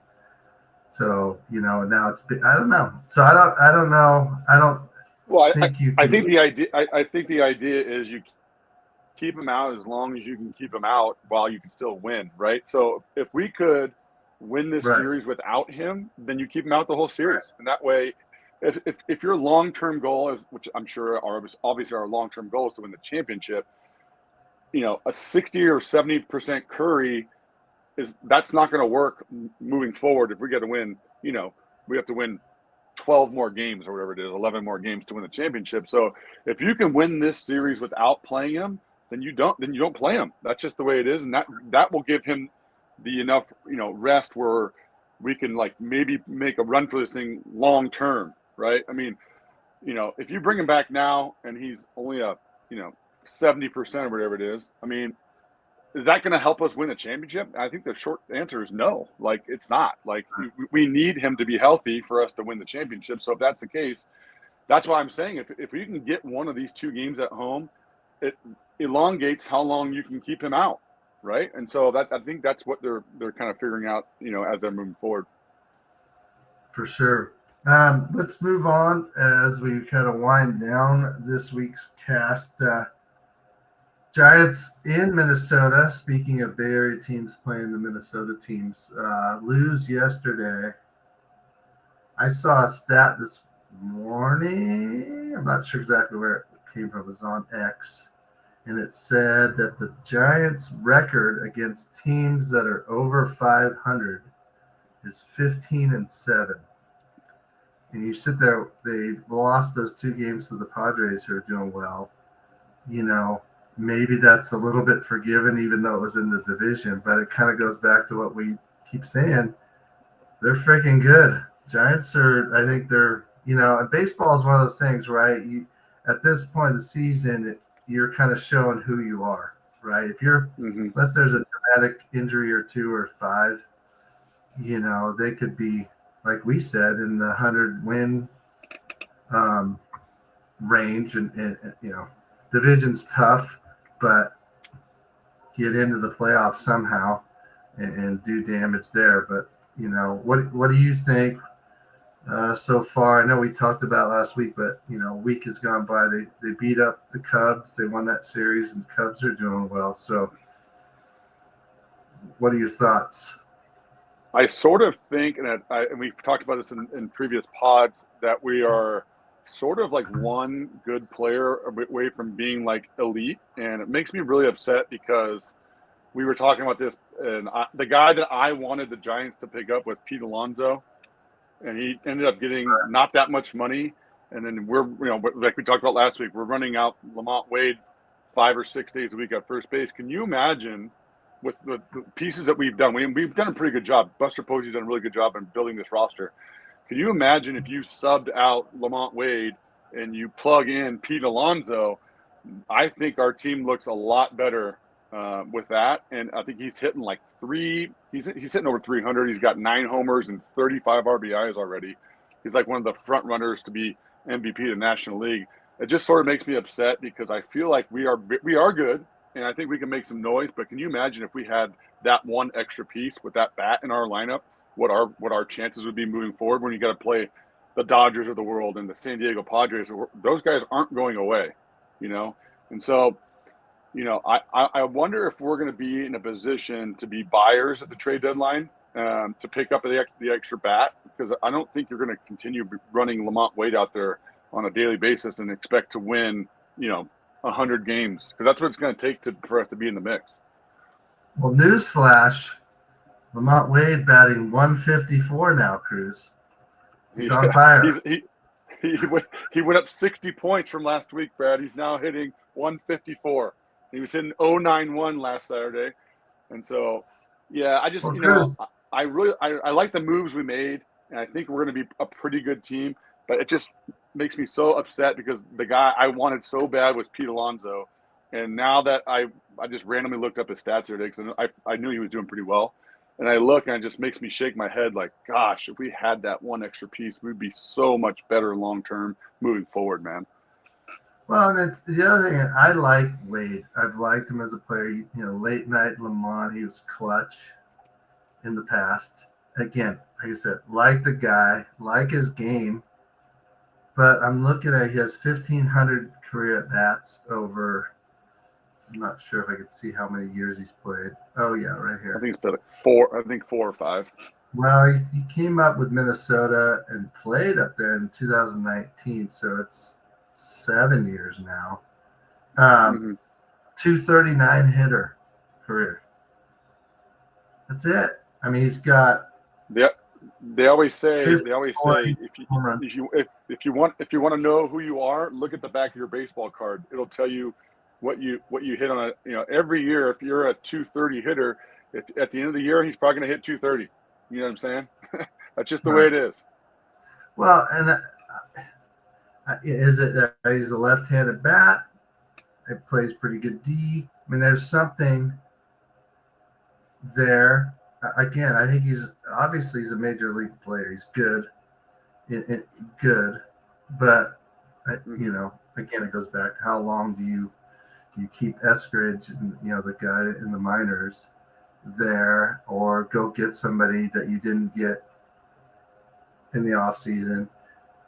So now it's I don't know. So I don't know. I think the idea is you keep them out as long as you can keep them out while you can still win, right? So if we could win this series without him, then you keep him out the whole series. And that way, if your long-term goal is, which I'm sure obviously our long-term goal is to win the championship, a 60 or 70% Curry that's not going to work moving forward. If we got to win, we have to win 12 more games or whatever it is, 11 more games to win the championship. So if you can win this series without playing him, then you don't play him. That's just the way it is, and that will give him the enough rest where we can like maybe make a run for this thing long term, right? I mean, if you bring him back now and he's only a 70% or whatever it is, I mean, is that going to help us win a championship? I think the short answer is no. Like, it's not. Like, we need him to be healthy for us to win the championship. So if that's the case, that's why I'm saying if we can get one of these two games at home, it elongates how long you can keep him out, right? And so I think that's what they're kind of figuring out, as they're moving forward. For sure. Let's move on as we kind of wind down this week's cast. Giants in Minnesota, speaking of Bay Area teams playing the Minnesota teams, lose yesterday. I saw a stat this morning. I'm not sure exactly where it came from. It was on X. And it said that the Giants' record against teams that are over 500 is 15-7. And you sit there, they lost those two games to the Padres, who are doing well. Maybe that's a little bit forgiven, even though it was in the division, but it kind of goes back to what we keep saying. They're freaking good. Giants I think they're, and baseball is one of those things, right? At this point of the season, you're kind of showing who you are, right? If you're, unless there's a dramatic injury or two or five, they could be, like we said, in the 100-win range, and division's tough, but get into the playoffs somehow and do damage there. But what do you think so far? I know we talked about last week, but week has gone by. They beat up the Cubs. They won that series, and the Cubs are doing well. So what are your thoughts? I sort of think, and we've talked about this in previous pods, that we are sort of like one good player away from being like elite, and it makes me really upset because we were talking about this, and the guy that I wanted the Giants to pick up was Pete Alonso, and he ended up getting not that much money, and then we're like we talked about last week, we're running out Lamont Wade 5 or 6 days a week at first base. Can you imagine with the pieces that we've done? We've done a pretty good job. Buster Posey's done a really good job in building this roster. Can you imagine if you subbed out Lamont Wade and you plug in Pete Alonso? I think our team looks a lot better with that. And I think he's hitting like he's hitting over 300. He's got 9 homers and 35 RBIs already. He's like one of the front runners to be MVP of the National League. It just sort of makes me upset because I feel like we are good, and I think we can make some noise. But can you imagine if we had that one extra piece with that bat in our lineup? What our chances would be moving forward when you got to play the Dodgers of the world and the San Diego Padres. Those guys aren't going away, And so, I wonder if we're going to be in a position to be buyers at the trade deadline to pick up the extra bat, because I don't think you're going to continue running Lamont Wade out there on a daily basis and expect to win, 100 games, because that's what it's going to take for us to be in the mix. Well, newsflash. Lamont Wade batting 154 now, Cruz. He's on fire. He went up 60 points from last week, Brad. He's now hitting 154. He was hitting 091 last Saturday. And so, yeah, I just, I like the moves we made, and I think we're going to be a pretty good team. But it just makes me so upset because the guy I wanted so bad was Pete Alonso. And now that I just randomly looked up his stats here today, because I knew he was doing pretty well. And I look, and it just makes me shake my head like, gosh, if we had that one extra piece, we'd be so much better long-term moving forward, man. Well, and it's the other thing, I like Wade. I've liked him as a player. Late night Lamont, he was clutch in the past. Again, like I said, like the guy, like his game. But I'm looking at, he has 1,500 career at-bats over, I'm not sure if I could see how many years he's played. Oh, yeah, right here. I think it's been 4 or 5. Well, he came up with Minnesota and played up there in 2019, so it's 7 years now. 239 hitter career. That's it. I mean, he's got They always say 50 home run. if you want to know who you are, look at the back of your baseball card. It'll tell you what you hit on every year. If you're a 230 hitter, if at the end of the year he's probably going to hit 230. You know what I'm saying? That's just the way it is. Well, and is it that he's a left-handed bat? It plays pretty good D. I mean, there's something there. Again, I think he's a major league player. He's good, good, but again, it goes back to how long do you keep Eskridge and the guy in the minors there, or go get somebody that you didn't get in the off season.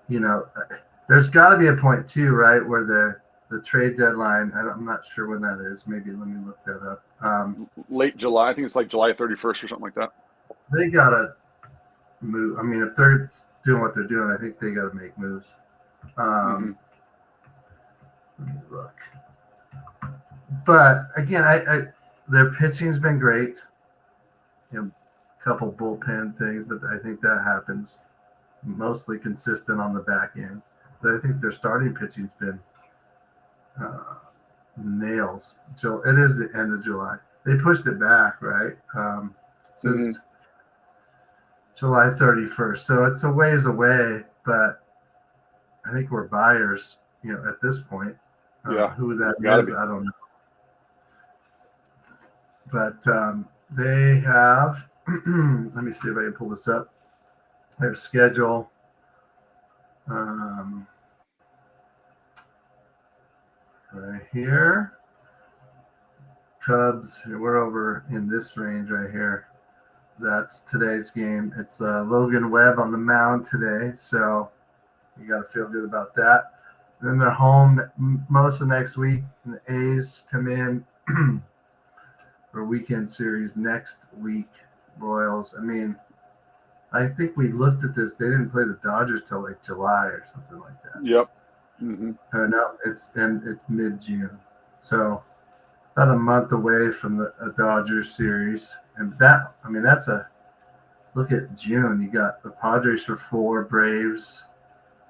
There's got to be a point too, right, where the trade deadline. I'm not sure when that is. Maybe let me look that up. Late July. I think it's like July 31st or something like that. They gotta move. I mean, if they're doing what they're doing, I think they gotta make moves. Let me look. But again, their pitching's been great. A couple bullpen things, but I think that happens. Mostly consistent on the back end. But I think their starting pitching's been nails. So it is the end of July. They pushed it back, right? It says July 31st. So it's a ways away, but I think we're buyers, at this point. Who that is, I don't know. But they have, let me see if I can pull this up. Their schedule. Right here. Cubs, we're over in this range right here. That's today's game. It's Logan Webb on the mound today, so you got to feel good about that. And then they're home most of next week, and the A's come in for weekend series next week. Royals. I mean, I think we looked at this. They didn't play the Dodgers till like July or something like that. Yep. No, it's mid-June, so about a month away from the Dodgers series. And that's a look at June. You got the Padres for 4, Braves,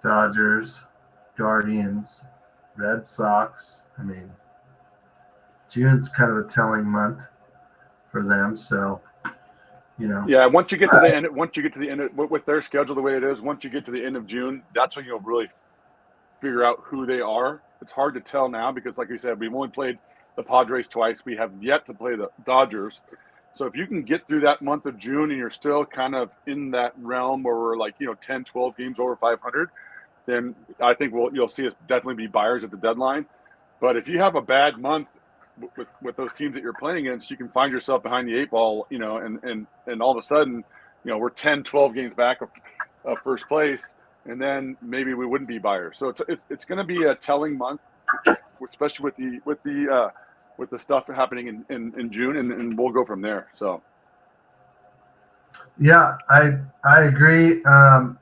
Dodgers, Guardians, Red Sox. I mean, June's kind of a telling month for them. So. Yeah, once you get to the end, with their schedule the way it is, once you get to the end of June, that's when you'll really figure out who they are. It's hard to tell now because, like you said, we've only played the Padres twice. We have yet to play the Dodgers. So if you can get through that month of June and you're still kind of in that realm where we're like 10, 12 games over 500, then I think you'll see us definitely be buyers at the deadline. But if you have a bad month with those teams that you're playing against, you can find yourself behind the 8 ball, and all of a sudden, we're 10, 12 games back of first place, and then maybe we wouldn't be buyers. So it's going to be a telling month, especially with the stuff happening in June, and we'll go from there. So, yeah, I agree. I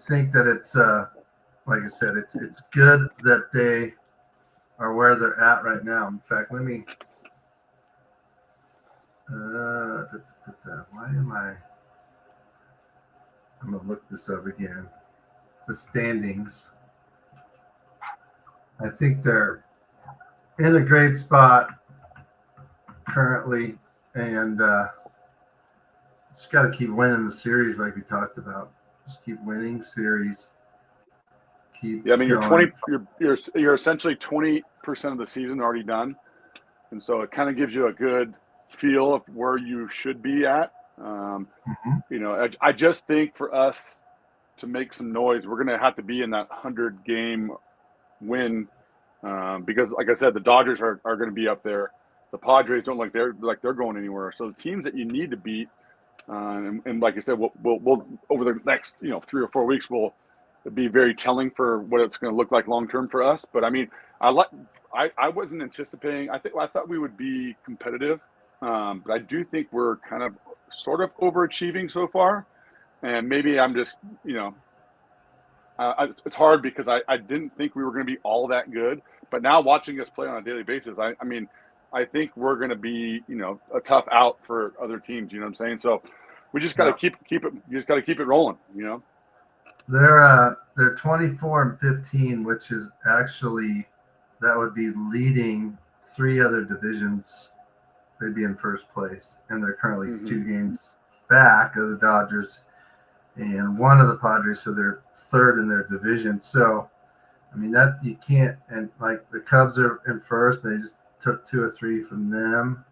think that it's like I said, it's good that they are where they're at right now. In fact, let me. Why am I? I'm gonna look this up again. The standings. I think they're in a great spot currently, and just got to keep winning the series like we talked about. Just keep winning series. Yeah, I mean, you're essentially 20% of the season already done, and so it kind of gives you a good feel of where you should be at. I just think for us to make some noise, we're going to have to be in that 100-game win because, like I said, the Dodgers are going to be up there. The Padres don't they're going anywhere. So the teams that you need to beat, and like I said, we'll over the next 3 or 4 weeks we'll be very telling for what it's going to look like long term for us. But I mean, I wasn't anticipating. I thought we would be competitive, but I do think we're kind of sort of overachieving so far. And maybe I'm just it's hard because I didn't think we were going to be all that good. But now watching us play on a daily basis, I mean, I think we're going to be a tough out for other teams. You know what I'm saying? So we just got to Yeah. keep it. You just got to keep it rolling. They're 24-15, which is actually that would be leading 3 other divisions. They'd be in first place, and they're currently 2 games back of the Dodgers and 1 of the Padres, so they're 3rd in their division. So, I mean, that you can't, and like the Cubs are in first, they just took 2 or 3 from them.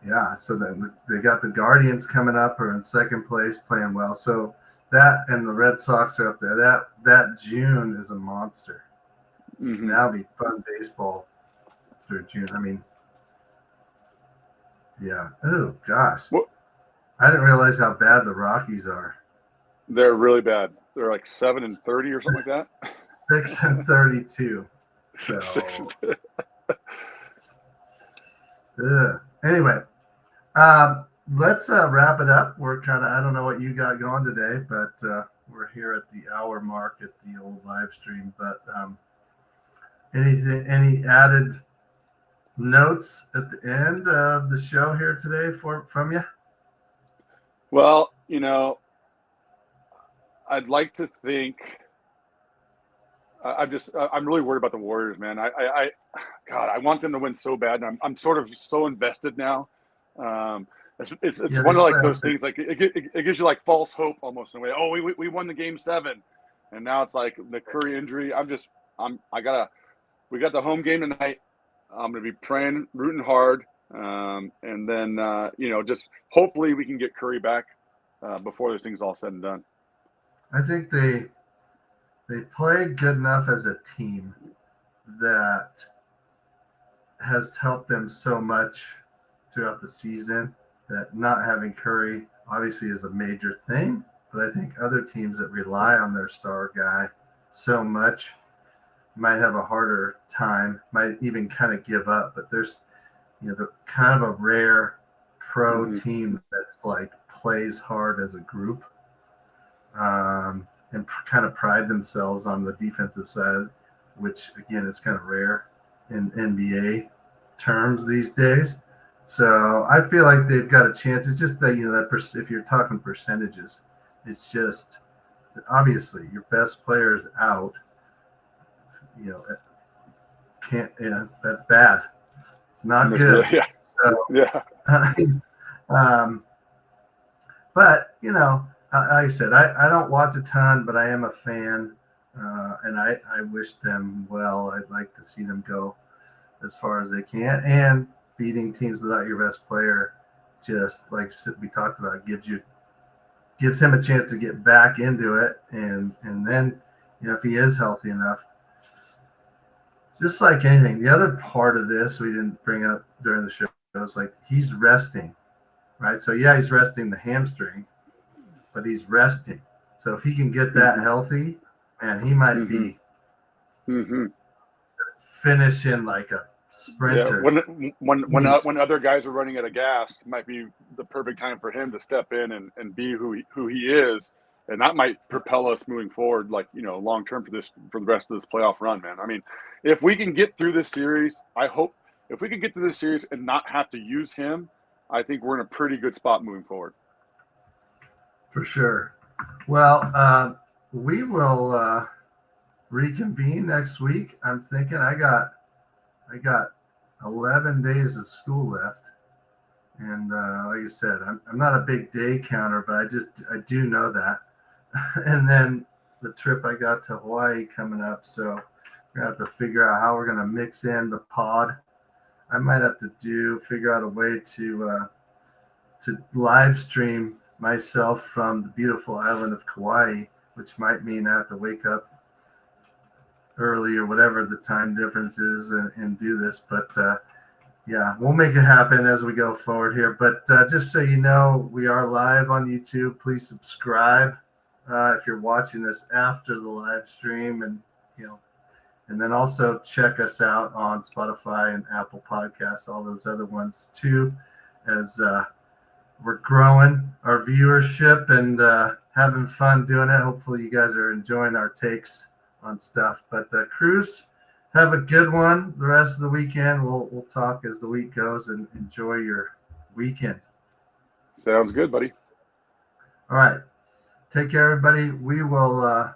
Yeah, so then they got the Guardians coming up, are in second place, playing well. So that and the Red Sox are up there. That June is a monster. That'll be fun baseball through June. I mean, yeah. Oh gosh, I didn't realize how bad the Rockies are. They're really bad. They're like 7-30 or something like that. 6-32. So. Anyway, let's wrap it up. We're I don't know what you got going today, but we're here at the hour mark at the old live stream. But any added notes at the end of the show here today from you? Well, I'd like to think. I'm really worried about the Warriors, man. God, I want them to win so bad, and I'm sort of so invested now. It's one of like those things, like it gives you like false hope almost in a way. Oh, we won the game 7, and now it's like the Curry injury. We got the home game tonight. I'm gonna be praying, rooting hard, and then just hopefully we can get Curry back before this thing's all said and done. I think they play good enough as a team that has helped them so much throughout the season that not having Curry obviously is a major thing, but I think other teams that rely on their star guy so much might have a harder time, might even kind of give up. But there's, they're kind of a rare pro team that's like plays hard as a group. And kind of pride themselves on the defensive side, which again is kind of rare in NBA terms these days. So I feel like they've got a chance. It's just that that if you're talking percentages, it's just obviously your best player is out. Can't. That's bad. It's not good. Yeah. So, yeah. But like I said, I don't watch a ton, but I am a fan, and I wish them well. I'd like to see them go as far as they can, and beating teams without your best player, just like we talked about, gives him a chance to get back into it, and then if he is healthy enough, just like anything. The other part of this we didn't bring up during the show is like he's resting, right? So yeah, he's resting the hamstring, but he's resting. So if he can get that healthy, man, he might be finishing like a sprinter. Yeah, when other guys are running out of gas, might be the perfect time for him to step in and be who he is, and that might propel us moving forward, like long term for the rest of this playoff run, man. I mean, if we can get through this series, if we can get through this series and not have to use him, I think we're in a pretty good spot moving forward. For sure. Well, we will reconvene next week. I'm thinking I got 11 days of school left, and like I said, I'm not a big day counter, but I do know that. And then the trip I got to Hawaii coming up, so we're gonna have to figure out how we're gonna mix in the pod. I might have to figure out a way to live stream myself from the beautiful island of Kauai, which might mean I have to wake up early or whatever the time difference is and do this. But yeah, we'll make it happen as we go forward here. But just so you know, we are live on YouTube. Please subscribe if you're watching this after the live stream, and then also check us out on Spotify and Apple Podcasts, all those other ones too, as we're growing our viewership and having fun doing it. Hopefully you guys are enjoying our takes on stuff. But Kreuz, have a good one the rest of the weekend. We'll talk as the week goes, and enjoy your weekend. Sounds good, buddy. All right. Take care, everybody. We will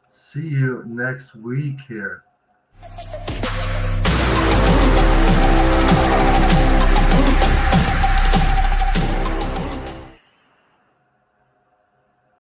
see you next week here.